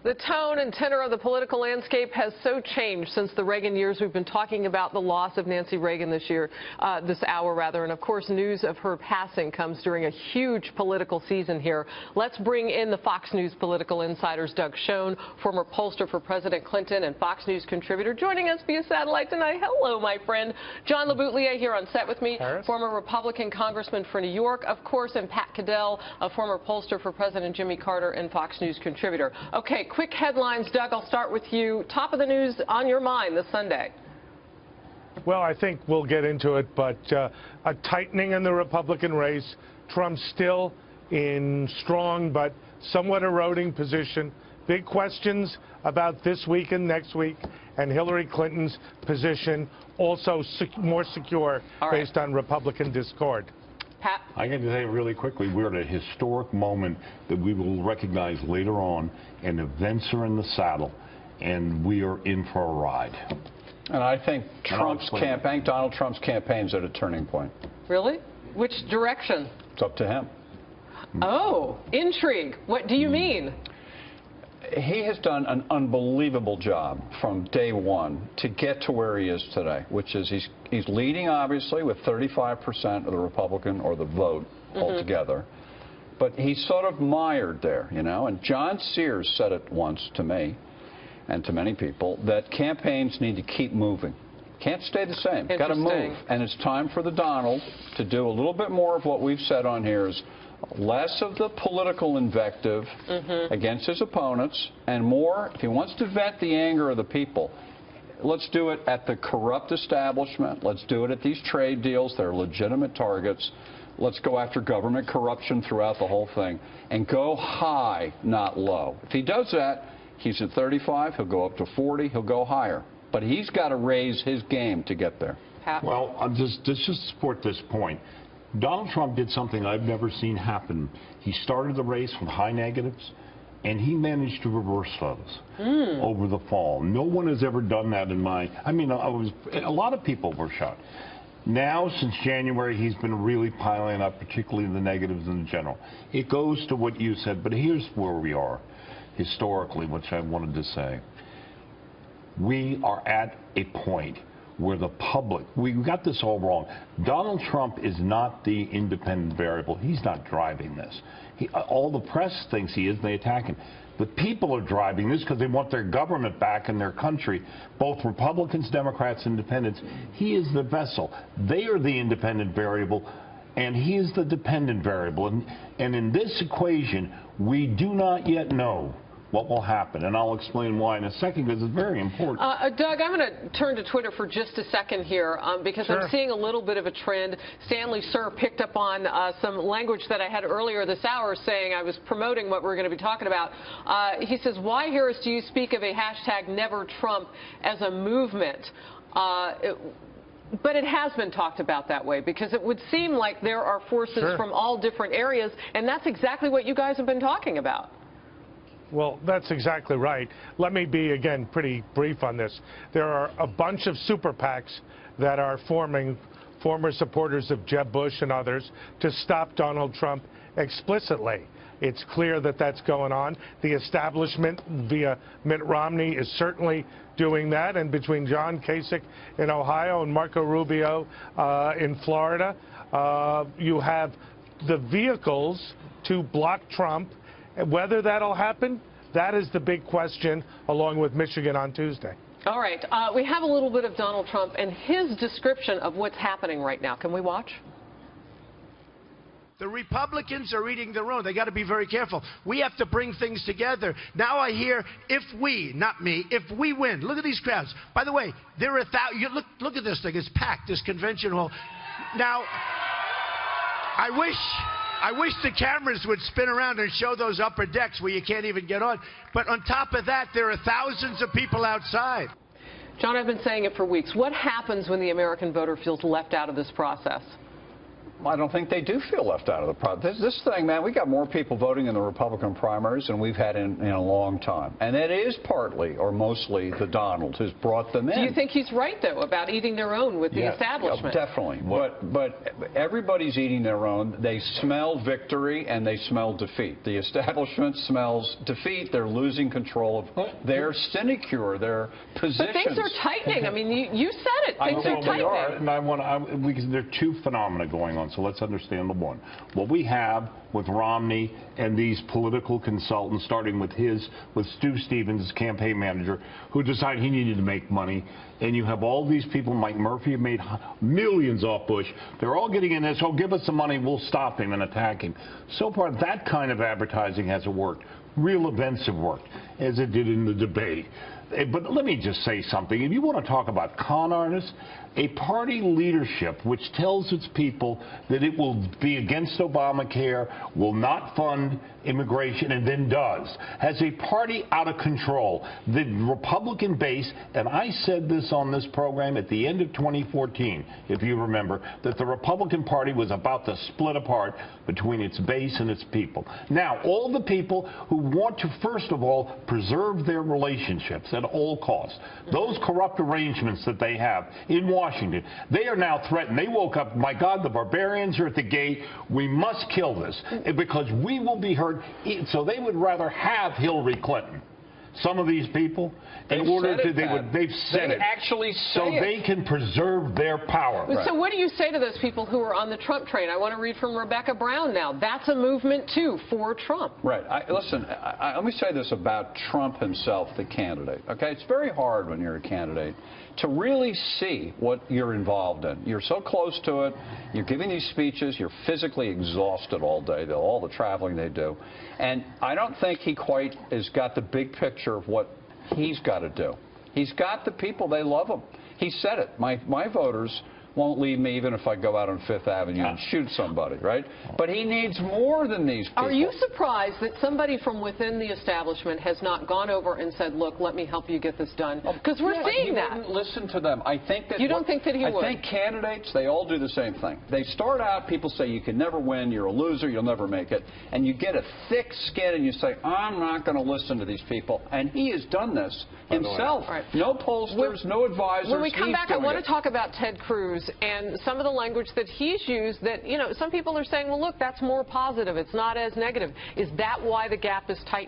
The tone and tenor of the political landscape has so changed since the Reagan years. We've been talking about the loss of Nancy Reagan this hour, and of course news of her passing comes during a huge political season here. Let's bring in the Fox News political insiders. Doug Schoen, former pollster for President Clinton and Fox News contributor, joining us via satellite tonight. Hello, my friend. John LEBOUTILLIER here on set with me, former Republican congressman for New York, of course, and Pat Caddell, a former pollster for President Jimmy Carter and Fox News contributor. Okay, quick headlines. Doug, I'll start with you. Top of the news on your mind this Sunday. Well, I think we'll get into it, but a tightening in the Republican race. Trump still in strong but somewhat eroding position. Big questions about this week and next week, and Hillary Clinton's position also more secure based on Republican discord. Pat? I got to say really quickly, we're at a historic moment that we will recognize later on, and events are in the saddle, and we are in for a ride. And I think Donald Trump's campaign is at a turning point. Really? Which direction? It's up to him. Oh, intrigue. What do you mean? He has done an unbelievable job from day one to get to where he is today, which is he's leading, obviously, with 35% of the Republican or the vote altogether. But he's sort of mired there, you know. And John Sears said it once to me and to many people that campaigns need to keep moving. Can't stay the same. Got to move. And it's time for the Donald to do a little bit more of what we've said on here is less of the political invective against his opponents and more, if he wants to vent the anger of the people, let's do it at the corrupt establishment. Let's do it at these trade deals. They're legitimate targets. Let's go after government corruption throughout the whole thing and go high, not low. If he does that, he's at 35, he'll go up to 40, he'll go higher. But he's got to raise his game to get there. Well, just to support this point, Donald Trump did something I've never seen happen. He started the race with high negatives, and he managed to reverse those over the fall. No one has ever done that in my... I mean, a lot of people were shocked. Now, since January, he's been really piling up, particularly the negatives in general. It goes to what you said, but here's where we are historically, which I wanted to say. We are at a point where the public, we got this all wrong. Donald Trump is not the independent variable. He's not driving this. All the press thinks he is, and they attack him. The people are driving this because they want their government back in their country, both Republicans, Democrats, Independents. He is the vessel. They are the independent variable, and he is the dependent variable. And in this equation, we do not yet know what will happen, and I'll explain why in a second because it's very important. Doug, I'm going to turn to Twitter for just a second here because I'm seeing a little bit of a trend. Stanley Sir picked up on some language that I had earlier this hour saying I was promoting what we're going to be talking about. He says, why, Harris, do you speak of a hashtag Never Trump as a movement? But it has been talked about that way because it would seem like there are forces from all different areas, and that's exactly what you guys have been talking about. Well, that's exactly right. Let me be, again, pretty brief on this. There are a bunch of super PACs that are forming, former supporters of Jeb Bush and others, to stop Donald Trump explicitly. It's clear that that's going on. The establishment via Mitt Romney is certainly doing that, and between John Kasich in Ohio and Marco Rubio in Florida, you have the vehicles to block Trump. Whether that'll happen, that is the big question, along with Michigan on Tuesday. All right. We have a little bit of Donald Trump and his description of what's happening right now. Can we watch? The Republicans are eating their own. They got to be very careful. We have to bring things together. Now I hear, if we, not me, if we win. Look at these crowds. By the way, there are look at this thing. It's packed, this convention hall. Now, I wish the cameras would spin around and show those upper decks where you can't even get on. But on top of that, there are thousands of people outside. John, I've been saying it for weeks. What happens when the American voter feels left out of this process? I don't think they do feel left out of the process. This thing, man, we got more people voting in the Republican primaries than we've had in a long time. And it is partly or mostly the Donald who's brought them in. Do you think he's right, though, about eating their own with the establishment? Yeah, definitely. But everybody's eating their own. They smell victory and they smell defeat. The establishment smells defeat. They're losing control of their sinecure, their positions. But things are tightening. I mean, you said it. Things are tightening. They are, and because there are two phenomena going on, so let's understand the one. What we have with Romney and these political consultants, starting with Stu Stevens, his campaign manager, who decided he needed to make money, and you have all these people, Mike Murphy, have made millions off Bush. They're all getting in this, oh, give us some money, we'll stop him and attack him. So far, that kind of advertising hasn't worked. Real events have worked, as it did in the debate. But let me just say something. If you want to talk about con artists, a party leadership which tells its people that it will be against Obamacare, will not fund immigration, and then does, has a party out of control. The Republican base, and I said this on this program at the end of 2014, if you remember, that the Republican Party was about to split apart between its base and its people. Now, all the people who want to, first of all, preserve their relationships at all costs, those corrupt arrangements that they have in Washington, they are now threatened. They woke up, my God, the barbarians are at the gate. We must kill this because we will be hurt. So they would rather have Hillary Clinton. Some of these people, they've said it. Actually so they can preserve their power. So what do you say to those people who are on the Trump train? I want to read from Rebecca Brown now. That's a movement, too, for Trump. Right. Listen, let me say this about Trump himself, the candidate. Okay, it's very hard when you're a candidate to really see what you're involved in. You're so close to it. You're giving these speeches. You're physically exhausted all day, all the traveling they do. And I don't think he quite has got the big picture of what he's got to do. He's got the people. They love him. He said it. My voters won't leave me even if I go out on Fifth Avenue and shoot somebody, right? But he needs more than these people. Are you surprised that somebody from within the establishment has not gone over and said, look, let me help you get this done? Because we're seeing that. He wouldn't listen to them. I think that you don't think that he would? I think candidates, they all do the same thing. They start out, people say you can never win, you're a loser, you'll never make it. And you get a thick skin and you say, I'm not going to listen to these people. And he has done this himself. Right. No pollsters, no advisors. When we come back, I want to talk about Ted Cruz and some of the language that he's used that, you know, some people are saying, well, look, that's more positive. It's not as negative. Is that why the gap is tight?